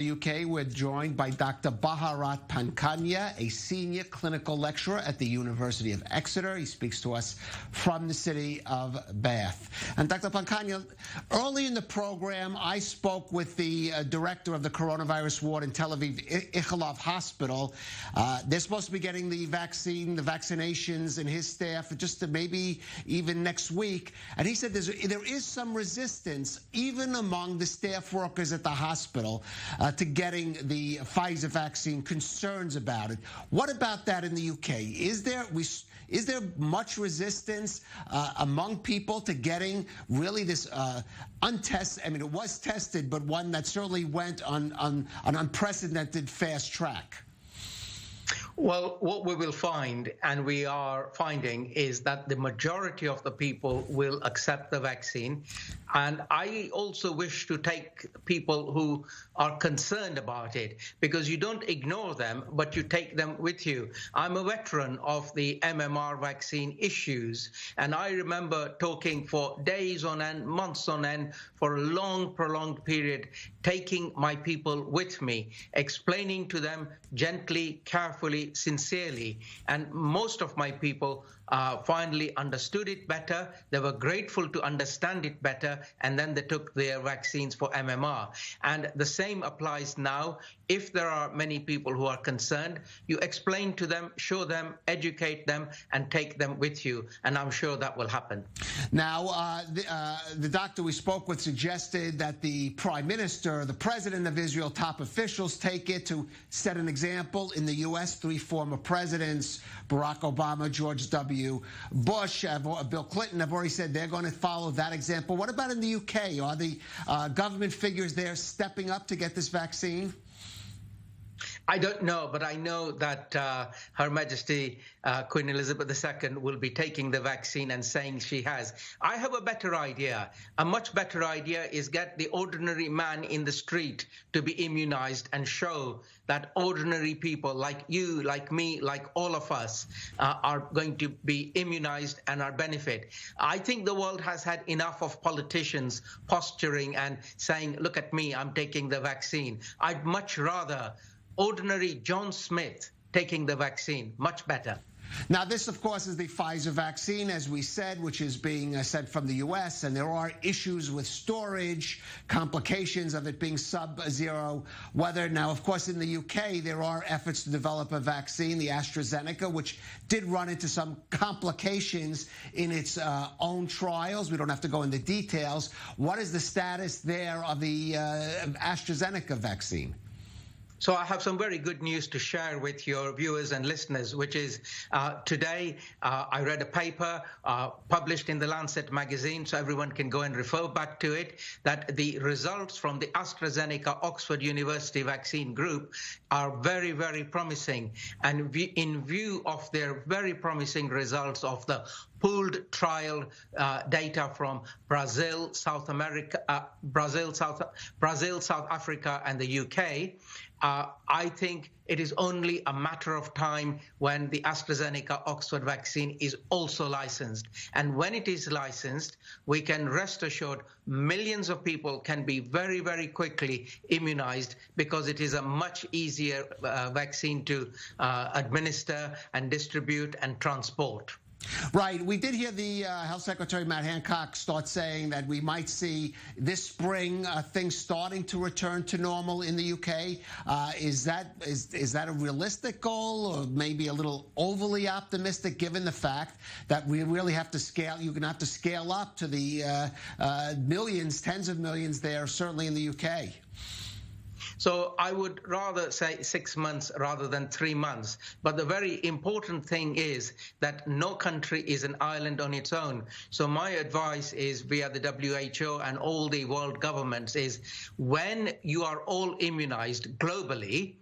UK, we're joined by Dr. Bharat Pankania, a senior clinical lecturer at the University of Exeter. He speaks to us from the city of Bath. And Dr. Pankania, early in the program, I spoke with the director of the coronavirus ward in Tel Aviv Ichilov Hospital. They're supposed to be getting the vaccinations, and his staff just maybe even next week. And he said there is some resistance, even among the staff workers at the hospital, to getting the Pfizer vaccine, concerns about it. What about that in the UK? Is there much resistance among people to getting really this untested? I mean, it was tested, but one that certainly went on an unprecedented fast track. Well, what we will find, and we are finding, is that the majority of the people will accept the vaccine. And I also wish to take people who are concerned about it, because you don't ignore them, but you take them with you. I'm a veteran of the MMR vaccine issues, and I remember talking for days on end, months on end, for a long, prolonged period, taking my people with me, explaining to them gently, carefully, sincerely. And most of my people finally understood it better. They were grateful to understand it better, and then they took their vaccines for MMR. And the same applies now. If there are many people who are concerned, you explain to them, show them, educate them, and take them with you. And I'm sure that will happen. Now, the doctor we spoke with suggested that the Prime Minister, the President of Israel, top officials take it to set an example. In the U.S., 3 former presidents, Barack Obama, George W. Bush, Bill Clinton, have already said they're going to follow that example. What about in the UK? Are the government figures there stepping up to get this vaccine? I don't know, but I know that Her Majesty Queen Elizabeth II will be taking the vaccine and saying she has. I have a better idea. A much better idea is get the ordinary man in the street to be immunized and show that ordinary people like you, like me, like all of us are going to be immunized and are benefit. I think the world has had enough of politicians posturing and saying, look at me, I'm taking the vaccine. I'd much rather ordinary John Smith taking the vaccine. Much better. Now, this, of course, is the Pfizer vaccine, as we said, which is being sent from the U.S., and there are issues with storage, complications of it being sub-zero weather. Now, of course, in the U.K., there are efforts to develop a vaccine, the AstraZeneca, which did run into some complications in its own trials. We don't have to go into details. What is the status there of the AstraZeneca vaccine? So I have some very good news to share with your viewers and listeners, which is today I read a paper published in the Lancet magazine, so everyone can go and refer back to it, that the results from the AstraZeneca Oxford University vaccine group are very, very promising. And in view of their very promising results of the pooled trial data from Brazil, South Africa, and the UK, I think it is only a matter of time when the AstraZeneca Oxford vaccine is also licensed. And when it is licensed, we can rest assured millions of people can be very, very quickly immunized, because it is a much easier vaccine to administer and distribute and transport. Right. We did hear the Health Secretary, Matt Hancock, start saying that we might see this spring things starting to return to normal in the UK. Is that a realistic goal, or maybe a little overly optimistic, given the fact that we really have to scale? You're going to have to scale up to the millions, tens of millions there, certainly in the UK. So I would rather say 6 months rather than 3 months. But the very important thing is that no country is an island on its own. So my advice is, via the WHO and all the world governments, is when you are all immunized globally,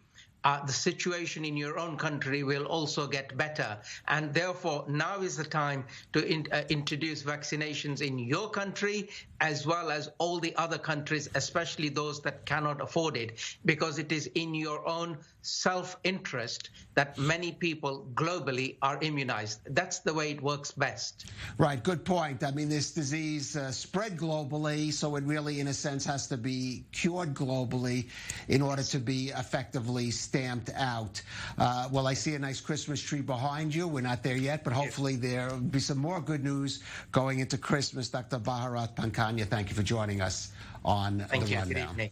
the situation in your own country will also get better. And therefore, now is the time to introduce vaccinations in your country as well as all the other countries, especially those that cannot afford it, because it is in your own self-interest that many people globally are immunized. That's the way it works best. Right, good point. I mean, this disease spread globally, so it really, in a sense, has to be cured globally in order to be effectively stamped out. Well, I see a nice Christmas tree behind you. We're not there yet, but hopefully there will be some more good news going into Christmas. Dr. Bharat Pankhania, thank you for joining us on The Rundown. Thank you. Good evening.